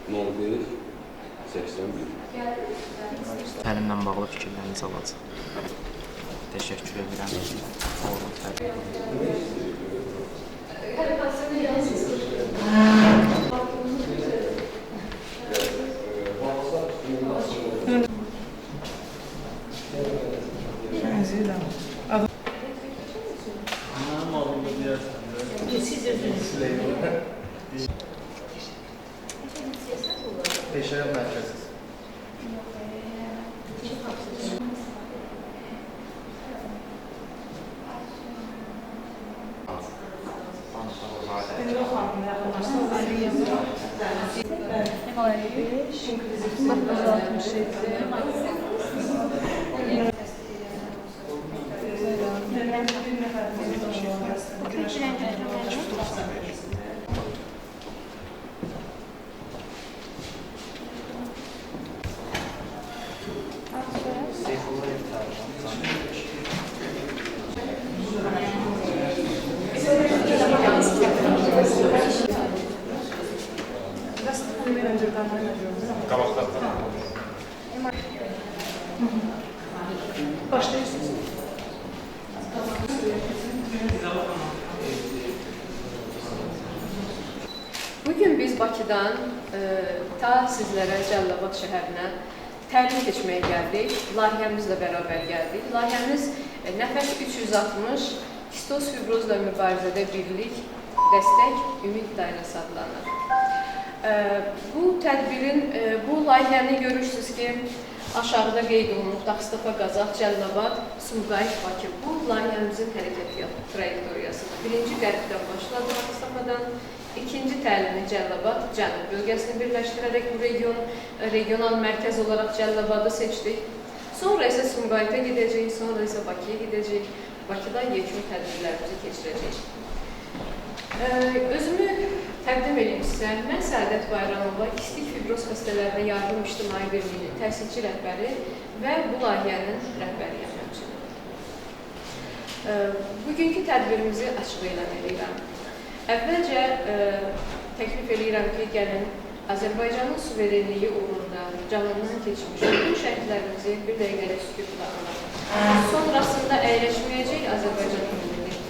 01 81. Təlimlə bağlı fikirlərinizi alacaq. Təşəkkür edirəm. Olun, təlim. Peşərəm mərkəziz. Başlayırsınız. Bugün biz Bakıdan ta sizlərə Cəlilabad şəhərinə təlim keçməyə gəldik. Layihəmizlə bərabər gəldik. Layihəmiz Nəfəs 360 kistoz fibrozla mübarizədə birlik, dəstək, ümid dairəsi adlanır. Bu tədbirin, bu layihəni görürsünüz ki, aşağıda qeyd olunur, Dağıstafa, Qazax, Cəlilabad, Sumqayıt, Bakı. Bu layihəmizin hərəkət trayektoriyasıdır. Birinci qərbdən başladı Dağıstafadan, ikinci təlimi Cəlilabad, Cənub bölgəsini birləşdirərək bu regional mərkəz olaraq Cəlilabadı seçdik. Sonra isə Sumqayıta gedəcək, sonra isə Bakıya gedəcək. Bakıda yekun tədbirlərimizi keçirəcək. Özümü təqdim edeyim sizə. Mən Səadət Bayramova, kistik fibroz xəstələrinə yardım ictimai birliyi, təsisçi rəhbəri və bu layihənin rəhbəriyəm həmçinin. Bugünkü tədbirimizi açıq elan edirəm. Əvvəlcə təklif edirəm ki, gəlin Azərbaycanın suverenliyi uğrunda canından keçmiş bütün şəhidlərimizi bir dəqiqələ sükutla anaq. Sonrasında əyləşməyəcək Azərbaycan ümumində edəcək.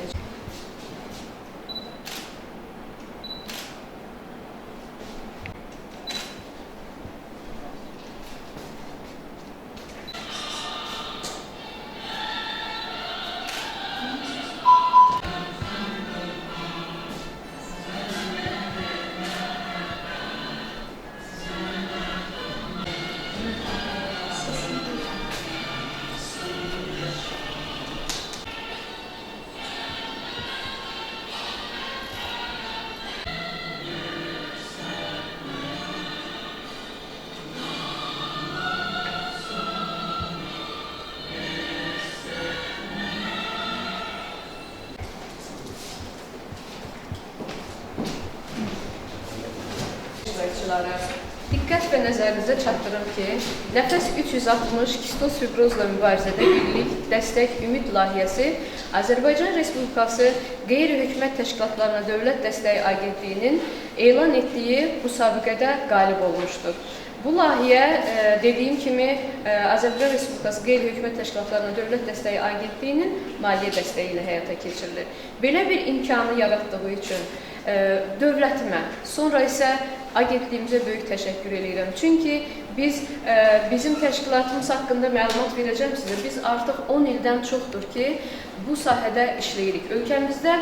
Diqqət və nəzərinizə çatdırım ki, Nəfəs 360 kistoz fibrozla mübarizədə birlik, dəstək, ümid layihəsi Azərbaycan Respublikası Qeyri-Hökumət Təşkilatlarına Dövlət Dəstəyi Agentliyinin elan etdiyi müsabiqədə qalib olmuşdur. Bu layihə, dediyim kimi, Azərbaycan Respublikası Qeyri-Hökumət Təşkilatlarına Dövlət Dəstəyi Agentliyinin maliyyə dəstəyi ilə həyata keçirilir. Belə bir imkanı yaratdığı üçün dövlətimə, sonra isə agentliyimizə böyük təşəkkür edirəm. Çünki bizim təşkilatımız haqqında məlumat verəcəm sizə. Biz artıq 10 ildən çoxdur ki, bu sahədə işləyirik. Ölkəmizdə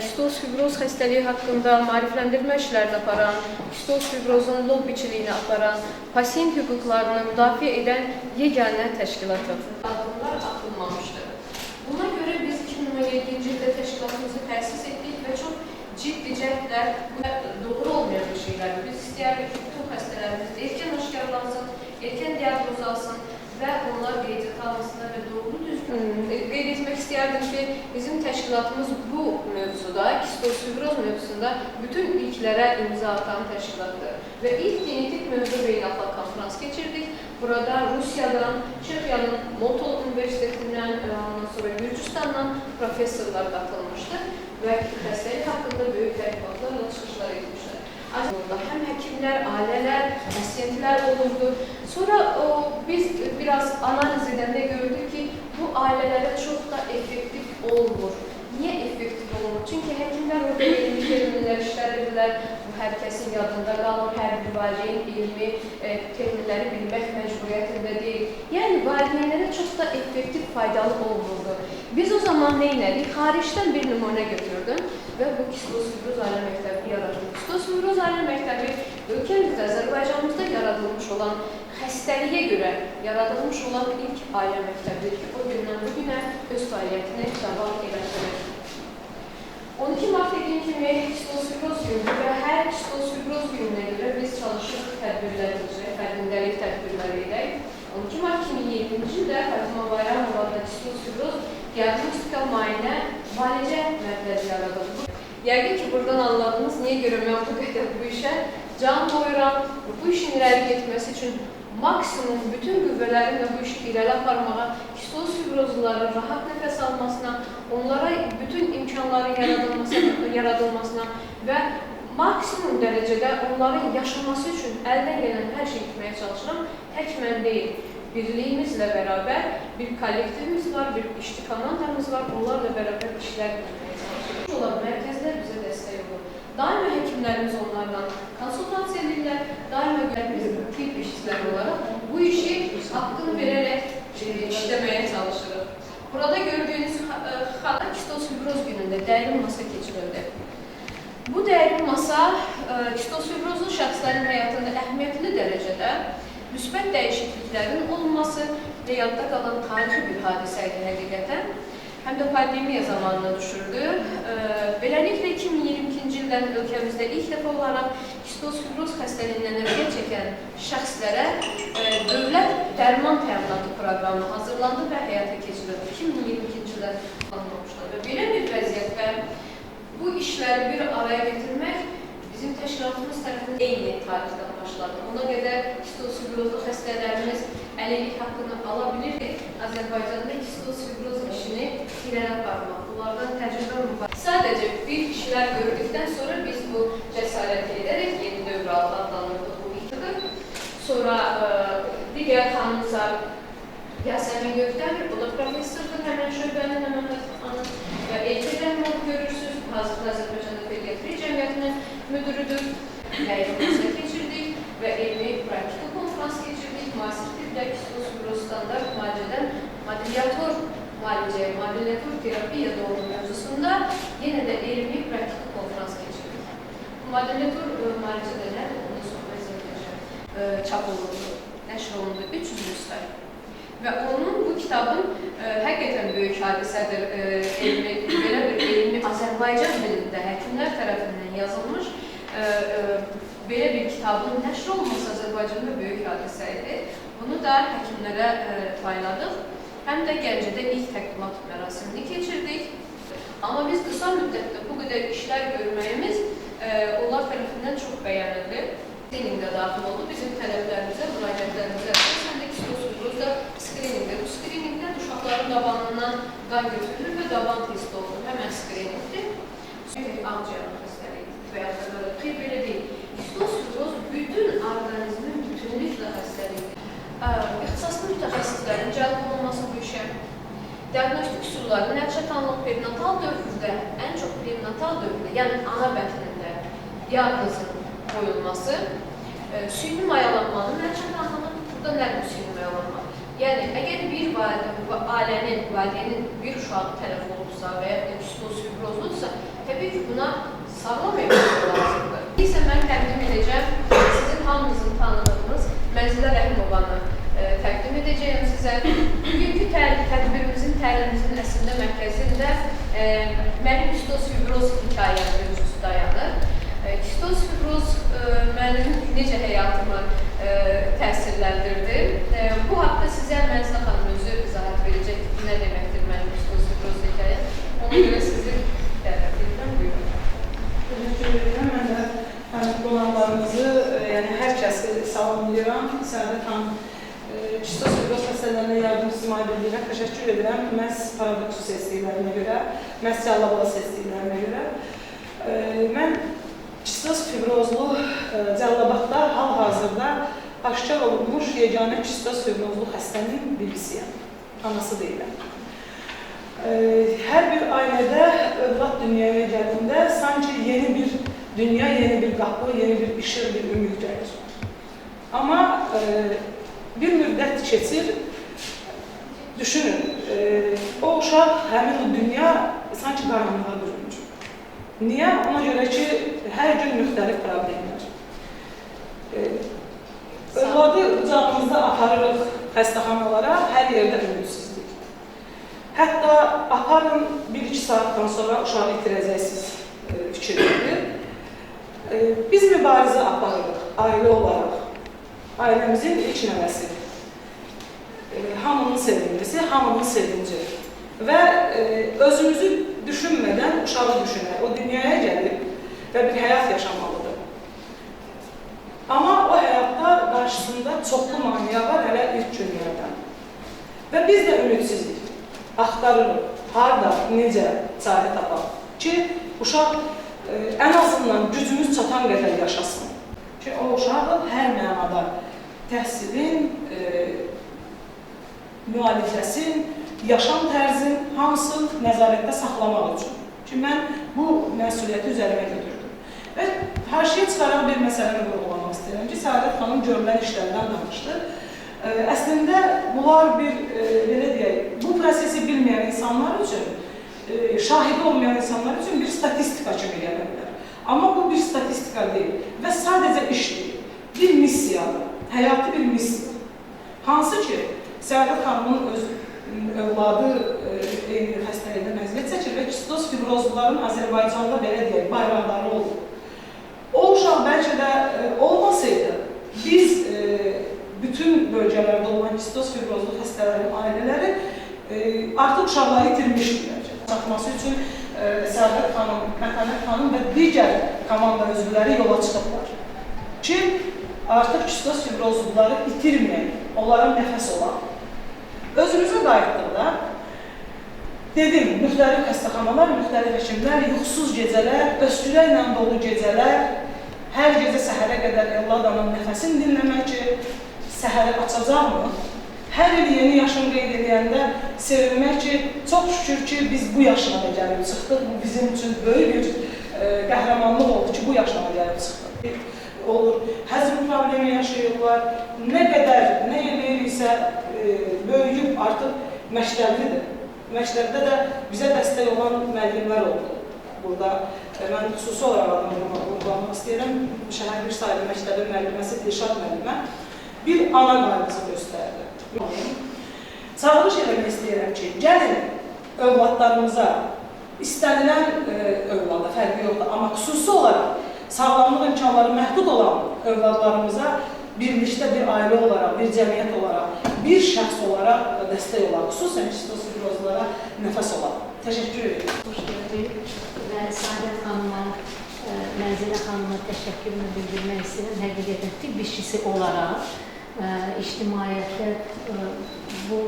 kistoz fibroz xəstəliyi haqqında maarifləndirmə işlərini aparan, kistoz fibrozun lobbiçiliyini aparan, pasiyent hüquqlarını müdafiə edən yeganə təşkilatdır. Adımlar atılmamışdır. Buna görə biz 2017-ci ildə təşkilatımızı təsis etdik və çox ciddi cəhdlər, doğru olmayan bir şeylərdir. Biz istəyərdik ki, bütün xəstələrimiz erkən aşkarlansın, erkən diaqnoz alsın və onlar qeydiyyata alınsınlar və doğru düzgün. Qeyd etmək istəyərdim ki, bizim təşkilatımız bu mövzuda, kistoz fibroz mövzusunda bütün ilklərə imza atan təşkilatdır. Və ilk genetik mövzu beynəlxalq konferans keçirdik. Burada Rusiyadan, Çexiyanın Montol Universitetindən, sonra Gürcüstandan professorlar qatılmışdı və xəstəlik haqqında böyük tədqiqatlarla çıxışlar etmişlər. Həm həkimlər, ailələr, pasientlər olurdu. Sonra biz biraz analiz edəndə gördük ki, bu ailələrə çox da effektiv olmur. Niyə effektiv olmur? Çünki həkimlər orada elmi terminlər işlədirdilər. Bu, hər kəsin yadında qalır, hər bir valideyn elmi terminləri bilmək məcburiyyətində deyil. Yəni, valideynlərə çox da effektiv, faydalı olmurdu. Biz o zaman nə elədik? Xaricdən bir nümunə götürdüm və bu kistozfibroz ailə məktəbi yaratdım. Kistozfibroz ailə məktəbi ölkəmizdə, Azərbaycanımızda yaradılmış olan xəstəliyə görə yaradılmış olan ilk ailə məktəbidir ki, o gündən bugünə öz fəaliyyətini davam elətdirir. 12 mart dediyim kimi kistozfibroz günü və hər kistozfibroz gününə görə biz çalışırıq tədbirlər edəcək, fərqindəlik tədbirləri edək. 12 mart 2020-ci ildə Fatıma Bayramova adlı kistozfibroz diagnostikal müayinə müalicə mərkəzi yaradıldı. Yəqin ki, buradan anladınız, niyə görə mən bu qədər bu işə can qoyuram, bu işin irəli getməsi üçün maksimum bütün qüvvələrimlə bu işi irəli aparmağa, kistozfibrozluların rahat nəfəs almasına, onlara bütün imkanların yaradılmasına və maksimum dərəcədə onların yaşaması üçün əldən gələn hər şey etməyə çalışıram. Tək mən deyil, birliyimizlə bərabər bir kollektivimiz var, bir işçi komandamız var, onlarla bərabər işlər etməyə çalışırıq. Olan mərkəzlər bizə dəstək olur. Daima həkimlərimiz onlardan konsultasiya edirlər, daima biz tibb işçiləri olaraq bu işi haqqını verərək işləməyə çalışırıq. Burada gördüyünüz xala kistozfibroz günündə dərin masa keçirildi. Bu dərin masa kistozfibrozlu şəxslərin həyatında əhəmiyyətli dərəcədə müsbət dəyişikliklərin olunması və yadda qalan tarixi bir hadisə idi həqiqətən. Həm də pandemiya zamanına düşürdü. Beləliklə 2022-ci ildən ölkəmizdə ilk dəfə olaraq kistozfibroz xəstəliyindən əziyyət çəkən şəxslərə dövlət dərman təminatı proqramı hazırlandı və həyata keçirildi. 2022-ci ildən alınmamışlar və belə bir vəziyyət və bu işləri bir araya getirmək bizim təşkilatımız tərəfindən eyni tarixdən başladı. Ona qədər kistozfibrozlu xəstələrimiz əlillik haqqını ala bilirdi. Azərbaycanda kistozfibroz işini irəli aparmaq, bunlardan təcrübə var. Sadəcə bir işlər gördükdən sonra biz bu cəsarət edərək yeni dövrə adlanırdı bu işdir. Sonra digər xanımızlar Yasəmin Gökdəmir, o da professordur, həmən şöbənin, həmən və Elçədən onu görürsünüz. Hazırda Azərbaycanda Pediatri Cəmiyyətinin müdürüdür. Yayınımızı keçirdik və elmi praktiki konferans keçirdik. Müasir tibbdə kistozfibroz standart müalicədən modulyator müalicə, modulyator terapiya doğru mövzusunda yenə də elmi praktiki konferans keçirdik. Modulyator müalicə də nədir? Ondan sonra izləyəcəm. Çap olundu, nəşr olundu, 300 nüsxə. Və onun bu kitabın həqiqətən böyük hadisədir. Belə bir elmi Azərbaycan dilində həkimlər tərəfindən yazılmış belə bir kitabın nəşr olması Azərbaycanda böyük hadisə idi. Bunu da həkimlərə payladıq. Həm də Gəncədə ilk təqdimat mərasimini keçirdik. Amma biz qısa müddətdə bu qədər işlər görməyimiz onlar tərəfindən çox bəyənildi. Skrininqdə daxil oldu. Bizim tələblərimizə, müraciətlərimizə əsasən də kistozfibrozda skrininqdə. Bu skrininqdə uşaqların dabanından qan götürülür və daban testi olunur. Həmən skrininqdir. Ağciyarın xəstəliyidir və ya belə deyil. Kistozfibroz bütün orqanizmin bütünlüklə xəstəliyidir. İxtisaslı mütəxəssislərin cəlb olunması bu işə, diaqnostik üsulların əlçatanlıq perinatal dövrdə, ən çox perinatal dövrdə, yəni ana bətnində diaqnozun qoyulması, süni mayalanmanın əlçatanlığı, burada nədir süni mayalanma? Yəni, əgər bir ailənin, valideynin bir uşağı tələf olursa və ya kistozfibrozludursa, təbii ki, buna sağlam evlilik lazımdır. İsə mən təqdim edəcəm, sizin hamınızın tanıdığınız Mənzilə Rəhimovanı təqdim edəcəyəm sizə. Bugünkü tədbirimizin, təlimimizin əslində mərkəzində mənim kistozfibroz hikayəm mövzusu dayanır. Kistozfibroz mənim necə həyatımı təsirləndirdi. Bu haqda sizə Mənzilə xanım özü izahat verəcək, nə deməkdir mənim kistozfibroz hikayəm. Ona görə sizi dəvət edirəm, buyurun. Təşəkkür edirəm. Mən də qonaqlarımızı, yəni hər kəsi salamlayıram. Səadət xanım, kistozfibroz xəstələrinə yardımcısı müavinliyinə təşəkkür edirəm. Məhz paradoks seçdiklərinə görə, məhz cəllabala seçdiklərinə görə. Mən Kistoz fibrozlu Cəlilabadda hal-hazırda aşkar olunmuş yeganə kistoz fibrozlu xəstənin birisiyəm. Anası deyiləm. Hər bir ailədə övlad dünyaya gəlində sanki yeni bir dünya, yeni bir qapı, yeni bir işıq, bir ümid gəlir. Amma bir müddət keçir, düşünün, o uşaq, həmin o dünya sanki qaranlığa bürünür. Niyə? Ona görə ki, hər gün müxtəlif problemlər. Övladı qucağımızda aparırıq xəstəxanalara, hər yerdə ümidsizlik. Hətta aparın 1-2 saatdan sonra uşağı itirəcəksiniz fikirlərini. Biz mübarizə aparırıq ailə olaraq. Ailəmizin ilk nəvəsi. Hamının sevimlisi, hamının sevinci. Və özümüzü düşünmədən uşağı düşünər. O dünyaya gəlib və bir həyat yaşamalıdır. Amma o həyatda qarşısında çoxlu maniyə var hələ ilk günlərdən. Və biz də ümidsizik. Axtarırıq, harada, necə çarə tapaq ki, uşaq ən azından gücümüz çatan qədər yaşasın. Ki, o uşağın hər mənada təhsilin, müalicəsin, yaşam tərzin hamısı nəzarətdə saxlamaq üçün. Ki, mən bu məsuliyyəti üzərimə götürdüm. Və haşiyə çıxaraq bir məsələni vurğulamaq istəyirəm ki, Səadət xanım görülən işlərdən danışdı. Əslində, bunlar belə deyək, bu prosesi bilməyən insanlar üçün, şahidi olmayan insanlar üçün bir statistika kimi gələ bilər. Amma bu bir statistika deyil və sadəcə iş deyil, bir missiyadır, həyatı bir missiya. Hansı ki, Səadət xanımın öz övladı eyni xəstəlikdən əziyyət çəkir və kistoz fibrozluların Azərbaycanda belə deyək, bayraqları olur. O uşaq bəlkə də olmasaydı, biz bütün bölgələrdə olan kistoz fibrozlu xəstələrin ailələri artıq uşaqları itirmişdilər. Çatması üçün Səadət xanım, Mətanət xanım və digər komanda üzvləri yola çıxıblar ki, artıq kistoz fibrozluları itirməyək, onlara nəfəs olaq. Özümüzə qayıtdıqda, dedim, müxtəlif xəstəxanalar, müxtəlif həkimlər, yuxusuz gecələr, öskürəklə dolu gecələr, hər gecə səhərə qədər övlad ananın nəfəsini dinləmək ki, səhəri açacaqmı? Hər il yeni yaşını qeyd edəndə sevinmək ki, çox şükür ki, biz bu yaşına da gəlib çıxdıq. Bu bizim üçün böyük bir qəhrəmanlıq oldu ki, bu yaşına da gəlib çıxdıq. Olur, həzm problemi yaşayırlar, nə qədər, nə eləyirsə böyüyüb artıq məktəblidir. Məktəbdə də bizə dəstək olan müəllimlər oldu. Burada mən xüsusi olaraq adını vurğulamaq istəyirəm. Şəhər bir sayılı məktəbin müəlliməsi Dilşad müəllimə bir ana qayğısı göstərdi. Çağırış eləmək istəyirəm ki, gəlin övladlarımıza, istənilən övlada, fərqi yoxdur, amma xüsusi olaraq sağlamlıq imkanları məhdud olan övladlarımıza birlikdə bir ailə olaraq, bir cəmiyyət olaraq, bir şəxs olaraq dəstək olaraq, xüsusən kistoz fibrozlara nəfəs olaraq. Təşəkkür edirəm. Xoş gördük və Səadət xanıma, Mənzilə xanıma təşəkkürümü bildirmək istəyirəm. Həqiqətən tibb işçisi olaraq ictimaiyyətdə bu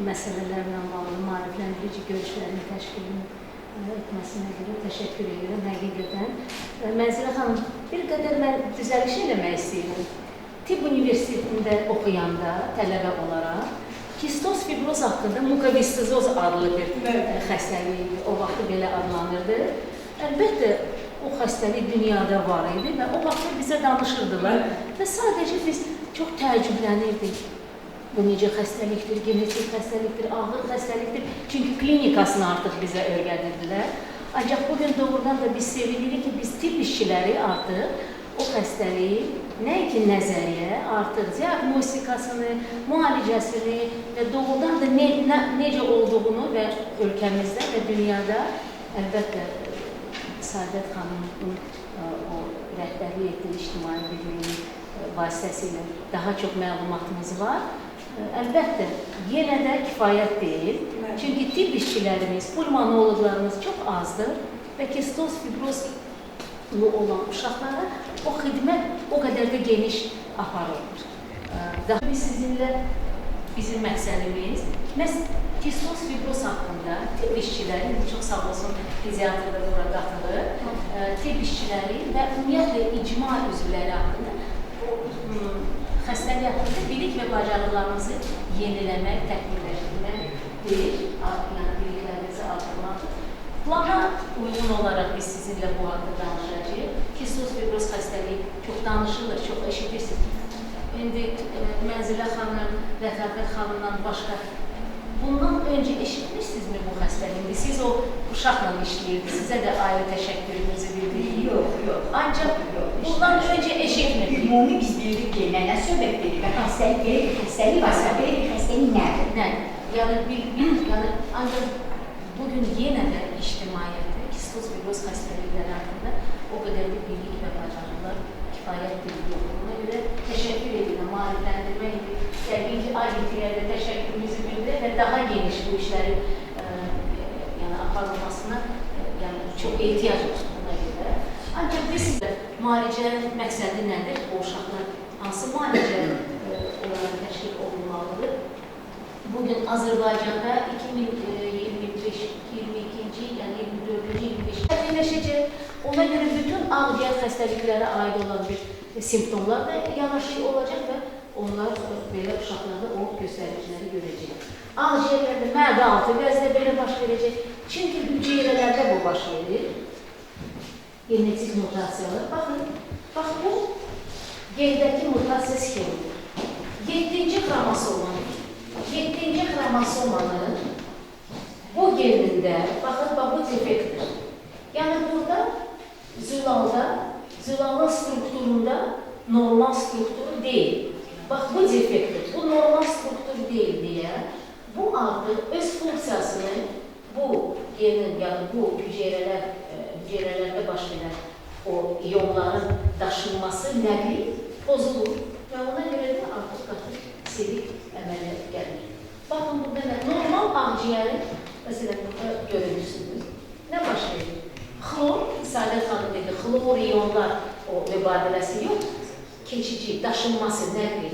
məsələlərlə bağlı maarifləndirici görüşlərin təşkilini etməsinə görə təşəkkür edirəm. Həqiqətən. Mənzilə xanım, bir qədər mən düzəliş eləmək istəyirəm. Tibb universitetində oxuyanda tələbə olaraq kistoz fibroz haqqında mukoviscizoz adlı bir xəstəlik o vaxtı belə adlanırdı. Əlbəttə, o xəstəlik dünyada var idi və o vaxtda bizə danışırdılar və sadəcə biz çox təəccüblənirdik. Bu necə xəstəlikdir, genetik xəstəlikdir, ağır xəstəlikdir. Çünki klinikasını artıq bizə öyrədirdilər. Ancaq bugün doğrudan da biz sevinirik ki, biz tibb işçiləri artıq o xəstəliyi nəinki nəzəriyyə, artıq diaqnostikasını, müalicəsini və doğrudan da necə olduğunu və ölkəmizdə və dünyada əlbəttə Səadət xanımın o rəhbərlik etdiyi ictimai birliyin vasitəsilə daha çox məlumatımız var. Əlbəttə, yenə də kifayət deyil. Çünki tibb işçilərimiz, pulmonoloqlarımız çox azdır və kistoz fibrozlu olan uşaqlara o xidmət o qədər də geniş aparılır. Daha biz sizinlə bizim məqsədimiz məhz kistoz fibroz haqqında tibb işçiləri, çox sağ olsun fiziatrda bura qatılır, tibb işçiləri və ümumiyyətlə icma üzvləri haqqında bu xəstəlik haqqında bilik və bacarıqlarımızı yeniləmək, təkmilləşdirmək deyil, yəni biliklərimizi artırmaqdır. Plana uyğun olaraq biz sizinlə bu haqda danışacağıq. Kistoz fibroz xəstəliyi çox danışılır, çox eşitirsiniz. İndi Mənzilə xanım, Lətafət xanımdan başqa bundan öncə eşitmişsinizmi bu xəstəliyi? Siz o uşaqla işləyirdiniz, sizə də ayrı təşəkkürünüzü bildiririk. Yox. Ancaq bundan öncə eşitmirdik. Ümumi biz bildik ki, mənə söhbət verir və xəstəlik belə bir xəstəlik varsa, belə bir xəstəlik nədir? Nə? Yəni, ancaq bugün yenə də ictimaiyyətdə kistoz fibroz xəstəlikləri haqqında o qədər bir bilik və bacarıqlar kifayət yoxdur. Buna görə təşəkkür edirəm, maarifləndirmə edir. Yəqin ki, agentliyə də təşəkkürümüzü bildirir və daha geniş bu işlərin aparılmasına çox ehtiyac var buna görə. Ancaq biz müalicə məqsədi nədir? O uşaqlar hansı müalicə onlara təşkil olunmalıdır? Bugün Azərbaycanda 2022-ci, yəni 24-cü, 25-ci təkmilləşəcək. Ona görə bütün ağciyər xəstəliklərə aid olan bir simptomlar da yanaşı olacaq və onlar belə uşaqlarda o göstəriciləri görəcək. Ağciyərlərdə mədə altı vəzdə belə baş verəcək. Çünki hüceyrələrdə bu baş verir. Genetik mutasiyalar. Baxın, bax bu geldəki mutasiya sxemidir. 7-ci xromosomanın bu genində, baxın, bu defektdir. Yəni burada zülalın strukturunda normal strukturu deyil. Bax, bu defektdir. Bu normal struktur deyil deyə bu artıq öz funksiyasını bu genin, yəni bu hüceyrələrdə baş verən o iyonların daşınması, nəqli pozulur və ona görə də artıq qatı selik əməliyyat gəlir. Baxın, burada nə? Normal ağciyərin, məsələn, burada görürsünüz. Nə baş verir? Xlor, Sadət xanım dedi, xlor iyonlar o mübadiləsi yox, keçici, daşınması, nəqli.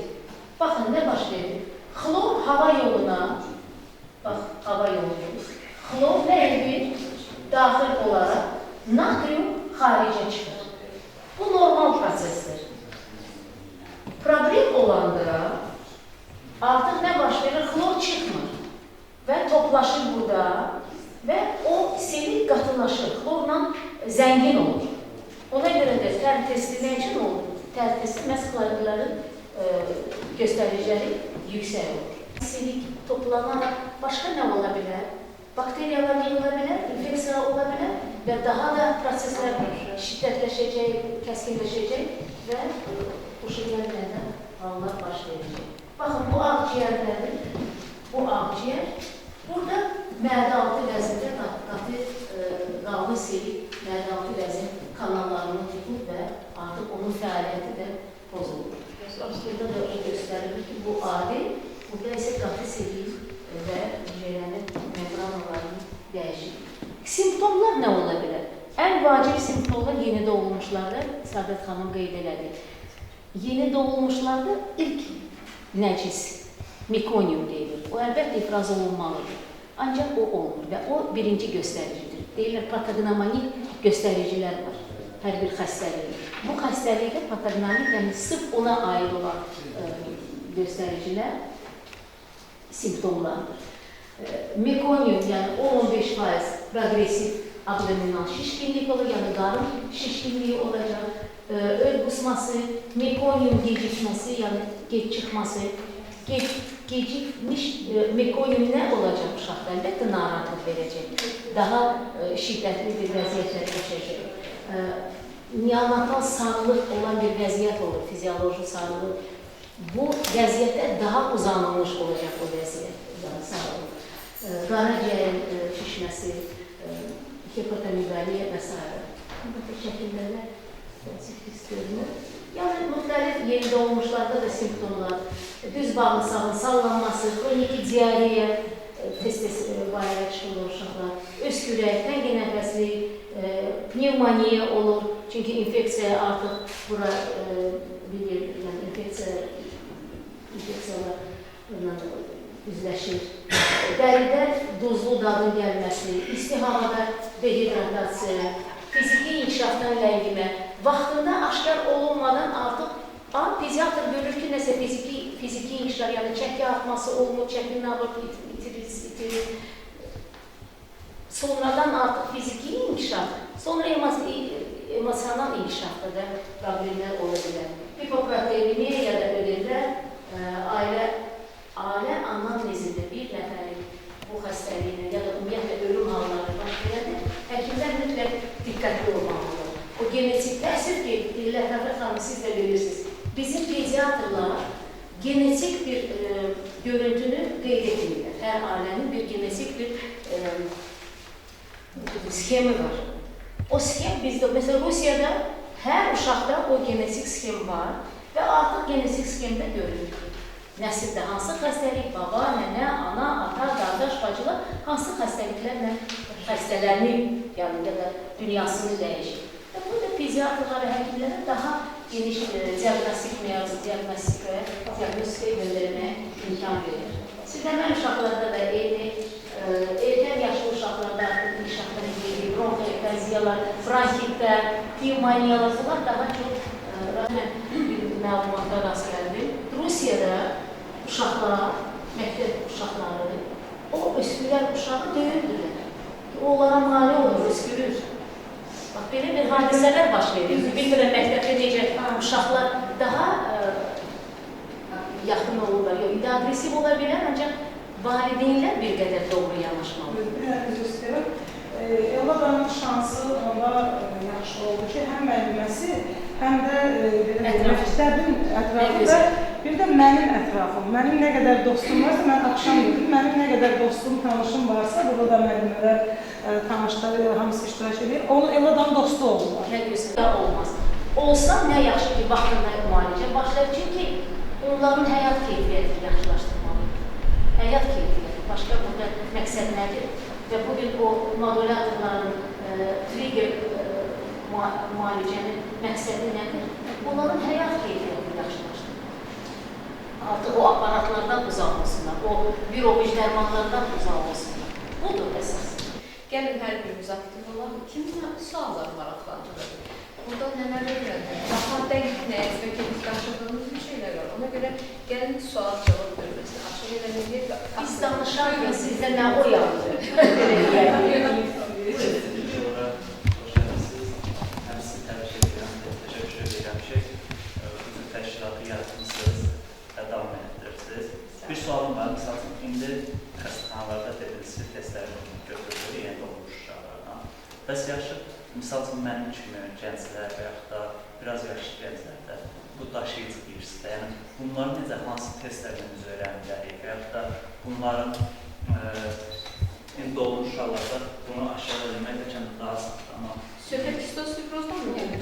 Baxın, nə baş verir? Xlor hava yoluna, bax, hava yoluna, xlor nə edir? Daxil olaraq natrium xaricə çıxır. Bu normal prosesdir. Problem olanda artıq nə baş verir? Xlor çıxmır və toplaşır burada və o selik qatılaşır, xlorla zəngin olur. Ona görə də tər testi nə üçün olur? Tər testi məhz xlorların göstəriciləri yüksək olur. Selik toplanaraq başqa nə ola bilər? Bakteriyalar yığıla bilər, infeksiya ola bilər və daha da proseslər şiddətləşəcək, kəskinləşəcək və xoşagəlməyən hallar baş verəcək. Baxın, bu ağciyərlərdir, bu ağciyər. Burada mədə-altı vəzində qatı qalın selik mədə-altı vəzin kanallarını tutub və artıq onun fəaliyyəti də pozulur. Burada da göstərilir ki, bu adi, burada isə qatı selik və hüceyrənin membranalarını dəyişir. Simptomlar nə ola bilər? Ən vacib simptomlar yeni doğulmuşlarda, Sadət xanım qeyd elədi. Yeni doğulmuşlarda ilk nəcis, mekonium deyilir. O əlbəttə ifraz olunmalıdır. Ancaq o olmur və o birinci göstəricidir. Deyirlər, patognomonik göstəricilər var hər bir xəstəliyin. Bu xəstəlikdə patognonik, yəni sırf ona aid olan göstəricilər simptomlardır. Mekonium, yəni 15% progresiv abdominal şişkinlik olur, yəni qarın şişkinliği olacaq. Öl qusması, mekonium gecikməsi, yəni gec çıxması, gecikmiş mekonium nə olacaq uşaqda? Əlbəttə narahatlıq verəcək, daha şiddətli bir vəziyyətlə keçəcək. Neonatal sarılıq olan bir vəziyyət olur, fizioloji sarılıq. Bu vəziyyətdə daha uzanılmış olacaq o vəziyyət, sarılıq. Qaraciyərin şişməsi, hepatomeqaliya və s. Bu şəkillərlə görünür. Yəni, müxtəlif yeni doğulmuşlarda da simptomlar, düz bağırsağın sallanması, xroniki diareya, tez-tez bayıra çıxılır uşaqlar, öskürək, təngi nəfəslik, pnevmoniya olur. Çünki infeksiya artıq bura bilir, yəni infeksiyalarla üzləşir. dəridə duzlu dadın gəlməsi, isti havada dehidratasiya, fiziki inkişafdan ləngimə, vaxtında aşkar olunmadan artıq pediatr görür ki, nəsə fiziki inkişaf, yəni çəki artması olmur, çəki nabır itirir. Sonradan artıq fiziki inkişaf, sonra emosional inkişafda da problemlər ola bilər. Hipoproteiniya ya da ölürlər, ailə anamnezində bir nəfərin bu xəstəliyinə ya da ümumiyyətlə ölüm halları baş verəndə həkimlər mütləq diqqətli olmalıdır. O genetik təsir ki, Ləfəfət xanım, siz də bilirsiniz, bizim pediatrlar genetik bir görüntünü qeyd etmirlər. Hər ailənin bir genetik bir sxemi var. O sxem bizdə, məsələn, Rusiyada hər uşaqda o genetik sxem var və artıq genetik sxemdə görünür. Nəsildə hansı xəstəlik, baba, nənə, ana, ata, qardaş, bacılar hansı xəstəliklərlə xəstələrini, yəni ya da dünyasını dəyişir. Və bu da pediatrlara və həkimlərə daha geniş diagnostikaya göndərməyə imkan verir. Sizləmə uşaqlarda da eyni, erkən yaşlı uşaqlarda artıq inkişafdan geyir, bronxoektaziyalar, bronxitlər, pneumoniyalar, bunlar daha çox məlumatlar rast gəldi. Rusiyada uşaqlar, məktəb uşaqları, o öskürən uşağı döyüldürlər. Onlara mani olur, öskürür. Bax, belə bir hadisələr baş verir. Bilmirəm, məktəbdə necə uşaqlar daha yaxın olurlar, yox, agresiv ola bilər, ancaq valideynlər bir qədər doğru yanaşmalıdır. Evladların şansı onda yaxşı oldu ki, həm müəlliməsi, həm də məktəbin ətrafında, bir də mənim ətrafım. Mənim nə qədər dostum varsa, mən axşam dedim, mənim nə qədər dostum, tanışım varsa, burada da müəllimələr, tanışları, hamısı iştirak edir. Onun evladan dostu olurlar. Həqiqətən olmaz. Olsa nə yaxşı ki, vaxtında müalicə başlayır, çünki onların həyat keyfiyyətini yaxşılaşdırmalıdır. Həyat keyfiyyəti, başqa burada məqsəd nədir? Və bugün o modulatorların trigger müalicənin məqsədi nədir? Onların həyat keyfiyyətini yaxşılaşdırmalıdır. Artıq o aparatlardan uzaq olsunlar, o bioloji dərmanlardan uzaq olsunlar. Budur əsas. Gəlin hər birimiz aktiv olaq. Kimsə suallar maraqlandırır. Burada nələr öyrəndik? Daha dəqiq nəyə və gedib daşıdığımız bir şeylər var. Ona görə gəlin sual cavab bölməsinə açıq eləməliyik. Biz danışarkən sizdə nə o yandı? Bir sualım var, misal üçün, indi xəstəxanalarda dediniz, testlərini götürülür, yəni doğmuş uşaqlardan. Bəs yaşı, misal üçün, mənim kimi gənclər və yaxud da biraz yaşlı gənclərdə bu daşıyıcı birisidir. Yəni, bunları necə, hansı testlərlə biz öyrəndilərik və yaxud da bunların doğmuş uşaqlarda bunu aşağı edilməklə daha saxdır, amma Söhbət kistosfibrozdan mı gəlir?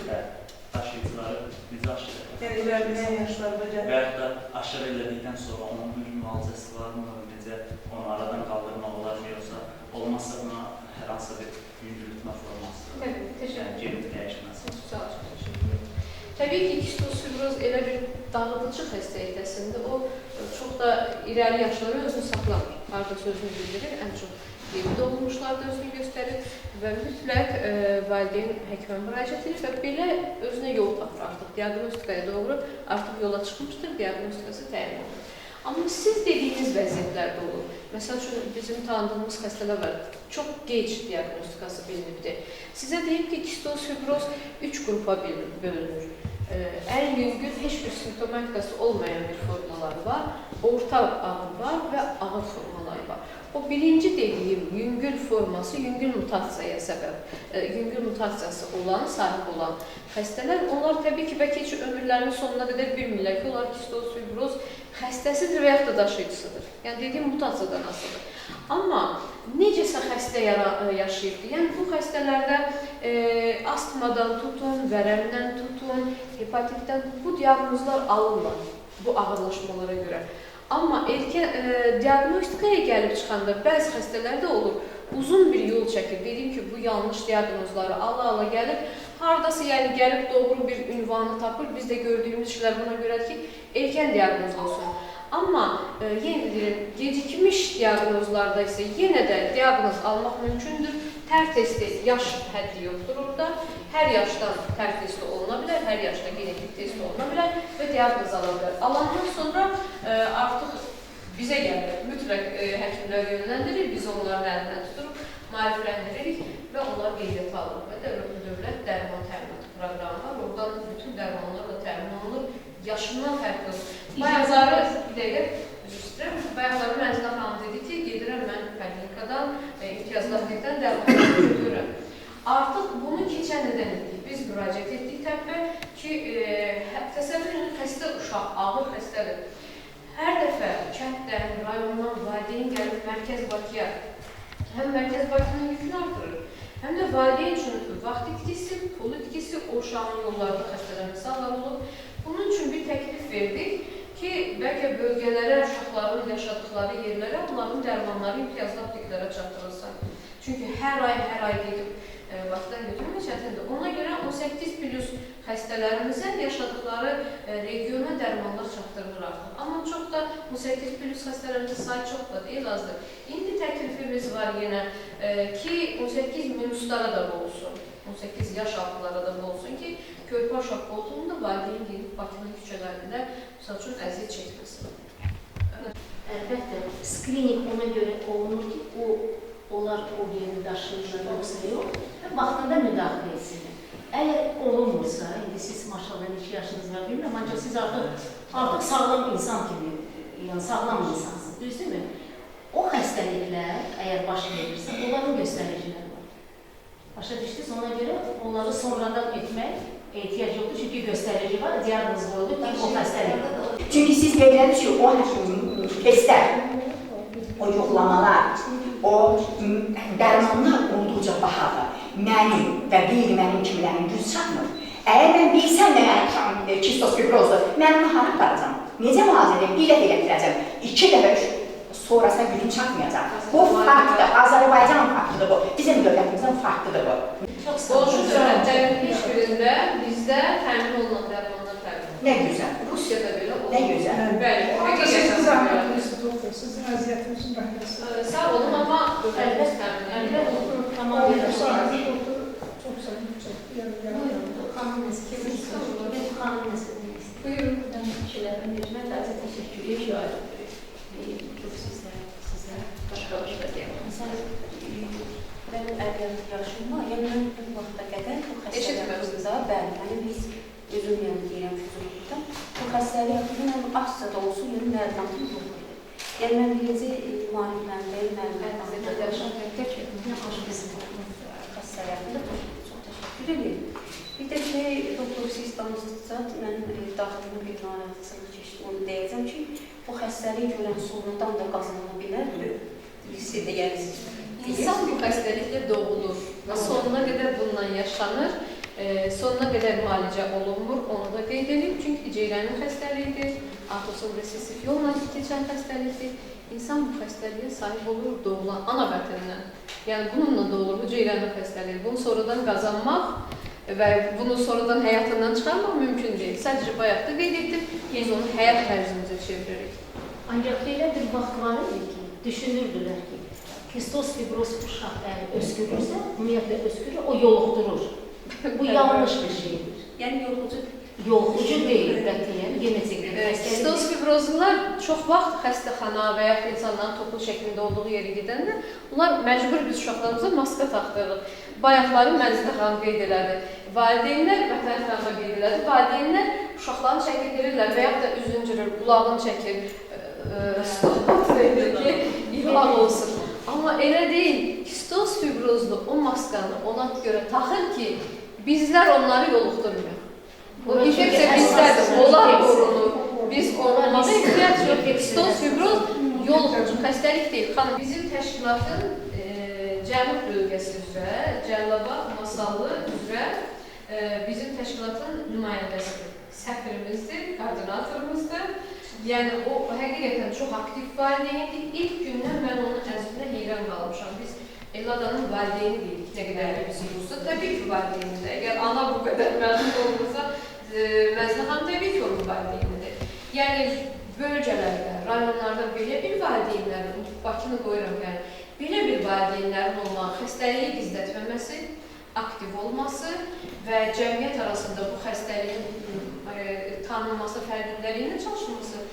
daşıyıcıları biz aşırı edirik. Yəni, ilerleyen yaşlarda gəlir. Və yaxud da aşırı elədikdən sonra onun bir müalicəsi varmı, necə onu aradan qaldırmaq olar mı, yoxsa olmazsa buna hər hansı bir yüngültmə forması, yəni genetik dəyişməsi. Təbii ki, kistosfibroz elə bir dağıdıcı xəstəlikdəsində o çox da irəli yaşları özünü saxlamır. Harada sözünü bildirir, ən çox yeni doğulmuşlarda özünü göstərir və mütləq valideyn həkimə müraciət edir və belə özünə yol tapır artıq. Diaqnostikaya doğru artıq yola çıxmışdır, diaqnostikası təyin olur. Amma siz dediyiniz vəziyyətlərdə olur. Məsəl üçün, bizim tanıdığımız xəstələr var, çox gec diaqnostikası bilinibdir. Sizə deyim ki, kistosfibroz 3 qrupa bölünür. Ən yüngül, heç bir simptomatikası olmayan bir formaları var, orta ağır var və ağır formaları var. O birinci dediyim yüngül forması, yüngül mutasiyası olan, sahib olan xəstələr, onlar təbii ki, bəlkə heç ömürlərinin sonuna qədər bilmirlər ki, onlar kistosfibroz xəstəsidir və yaxud da daşıyıcısıdır. Yəni, dediyim mutasiyadan asılıdır. Amma necəsə xəstə yaşayırdı. Yəni, bu xəstələrdə astmadan tutun, vərəmdən tutun, hepatitdən bu diaqnozlar alınmır bu ağırlaşmalara görə. Amma diaqnostikaya gəlib çıxanda bəzi xəstələrdə olur, uzun bir yol çəkir. Dediyim ki, bu yanlış diaqnozları ala-ala gəlib, haradasa yəni gəlib doğru bir ünvanı tapır. Biz də gördüyümüz işlər buna görədir ki, erkən diaqnoz olsun. Amma yenə deyirəm, gecikmiş diaqnozlarda isə yenə də diaqnoz almaq mümkündür. Tər testi yaş həddi yoxdur orada. Hər yaşdan tər testi oluna bilər, hər yaşda genetik testi oluna bilər və diaqnoz ala bilər. Alandan sonra artıq bizə gəlir, mütləq həkimlər yönləndirir, biz onların əlindən tuturuq, maarifləndiririk və onlar qeydiyyata alınır. Və dövlət dərman təminatı proqramı var, oradan bütün dərmanlarla təmin olunur, yaşından fərqli olur. Bayaqları, bir dəqiqə, üzr istəyirəm, bayaqları Mənzilə xanım dedi ki, gedirəm mən poliklinikadan, imtiyazlı aptekdən dərmanları götürürəm. Artıq bunu keçən nədən etdik, biz müraciət etdik təbə ki, təsəvvür edin, xəstə uşaq, ağır xəstədir. Hər dəfə kənddən, rayondan valideyn gəlib Mərkəz Bakıya, həm Mərkəz Bakının yükünü artırır, həm də valideyn üçün vaxt itkisi, pul itkisi, o uşağın yollarda xəstələnməsi hallar olur. Bunun üçün bir təklif verdik ki, bəlkə bölgələrə, uşaqların yaşadıkları yerlərə onların dərmanları imtiyazlı apteklərə çatdırılsa. Çünki hər ay gedib vaxtdan götürmək çətindir. Ona görə 18+ xəstələrimizə yaşadıkları regiona dərmanlar çatdırılır artıq. Amma çox da 18+ xəstələrimizə sayı çox da deyil, azdır. İndi təklifimiz var yenə ki, 18-lara da bu olsun. 18 yaş altlara da bu olsun ki, körpə uşaq qoltuğunda valideyn gedib Bakının küçələrində misal üçün əziyyət çəkməsin. Əlbəttə, skrining ona görə olunur ki, onlar o yeni daşıyırlar, yoxsa yox, vaxtında müdaxilə etsinlər. Əgər olunmursa, indi siz maşallah 2 yaşınız var, bilmirəm, ancaq siz artıq sağlam insan kimi, yəni sağlam insansınız, düzdürmü? O xəstəliklər, əgər baş verirsə, onların göstəriciləri var. Başa düşdünüz, ona görə onları sonradan etmək ehtiyac yoxdur, çünki göstərici var, diaqnoz qoyulur ki, o xəstəlik. Çünki siz belədir ki, o testlər, o yoxlamalar, o dərmanlar olduqca bahadır. Mənim və qeyri-mənim kimilərin güc çatmır. Əgər mən bilsəm də mənim kistofibrozdur, mən onu hara aparacam? Necə müalicə edəm? Bir dəfə gətirəcəm, 2 dəfə sonrasına gücüm çatmayacaq. Bu faktdır, Azərbaycan faktıdır bu. Bizim dövlətimizin faktıdır bu. Qonşu dövlətlərin heç birində bizdə təmin olunan dərmanlar təmin olunur. Nə gözəl. Rusiyada belə olur. Nə gözəl. Bəli, Sizin əziyyətinizin bəhləsi. sağ olun, amma dövlətimiz təmin edir. Tamam, Çok sayın yüksek. xanım nəsə Buyurun. Mən də təşəkkür edirəm. Sizə başqa deyəm. Mən 50 yaşım var, yəni mən bu vaxta qədər bu xəstəlikdə, bəli, biz özüm yəni deyirəm füzulukda, bu xəstəlik haqqında azca da olsun, yəni məlumatım yox idi. Yəni mən birinci müalicələrimdə, məlumatlarımda xəstəlik haqqında çox təşəkkür edirəm. Bir də ki, doktor siz danışdıqca, mən daxilin bir narahatsızlıq keçdi, onu deyəcəm ki, bu xəstəlik görən sonradan da qazanıla bilər, siz də gəlirsiniz. İnsan bu xəstəliklə doğulur və sonuna qədər bununla yaşanır, sonuna qədər müalicə olunmur, onu da qeyd edib, çünki ceyranın xəstəliyidir, autosomal resessiv yolla keçən xəstəlikdir. İnsan bu xəstəliyə sahib olur doğulan ana bətindən. Yəni bununla doğulur, bu ceyranın xəstəliyi. Bunu sonradan qazanmaq və bunu sonradan həyatından çıxarmaq mümkün deyil. Sadəcə bayaq da qeyd etdim, biz onu həyat tərzimizə çeviririk. Ancaq elə bir vaxt var idi ki, düşünürdülər ki, kistofibroz uşaq əgər öskürürsə, ümumiyyətlə öskürür, o yoluxdurur. Bu yanlış bir şeydir. Yəni Yoluxucu deyil, qətiyyən, genetik. Kistofibrozlular çox vaxt xəstəxana və ya insanların toplu şəklində olduğu yerə gedəndə, bunlar məcbur biz uşaqlarımıza maska taxdırırıq. Bayaqları Mənzilə xanım qeyd elədi. Valideynlər, Vətən xanım da qeyd elədi, valideynlər uşaqlarını çəkindirirlər və yaxud da üzüncürür, qulağını çəkir, stop verir ki, ilaq olsun. Amma elə deyil, kistofibrozlu o maskanı ona görə taxır ki, bizlər onları yoluxdurmuyor. O infeksiya bizlərdir, onlar qorunur. Biz qorunmağa ehtiyac yox. Kistofibroz yoluxucu xəstəlik deyil. Xanım, bizim təşkilatın Cənub bölgəsi üzrə, Cəlilabad, Masallı üzrə bizim təşkilatın nümayəndəsidir. Səfirimizdir, koordinatorumuzdur. Yəni, o həqiqətən çox aktiv valideyndir. İlk gündən mən onun əzminə heyran qalmışam. Biz Elladanın valideyni deyilik, nə qədər də bizim olsa, təbii ki, valideynidir. Əgər ana bu qədər məzun olmasa, Mənzilə xanım təbii ki, onun valideynidir. Yəni, bölgələrdə, rayonlarda belə bir valideynlərin, Bakını qoyuram, yəni, belə bir valideynlərin olmağı, xəstəliyi gizlətməməsi, aktiv olması və cəmiyyət arasında bu xəstəliyin tanınması, fərqindəliyinin çalışması,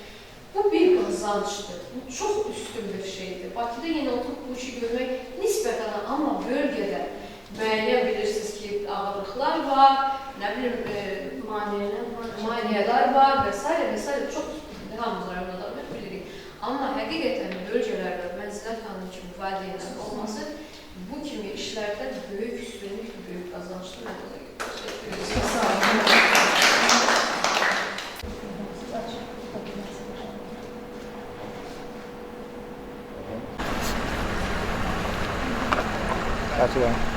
bu bir qazançdır. Bu çox üstün bir şeydir. Bakıda yenə oturub bu işi görmək nisbətən, amma bölgədə müəyyən bilirsiniz ki, ağırlıqlar var, nə bilim, maniyələr var və s. çox hamımız rayonlarda bilirik. Amma həqiqətən bölgələrdə mənzilət xanımı kimi valideynlərin olması bu kimi işlərdə böyük üstünlük, böyük qazançdır. Mən ona görə təşəkkür edirəm. Sağ olun. Qaçıram.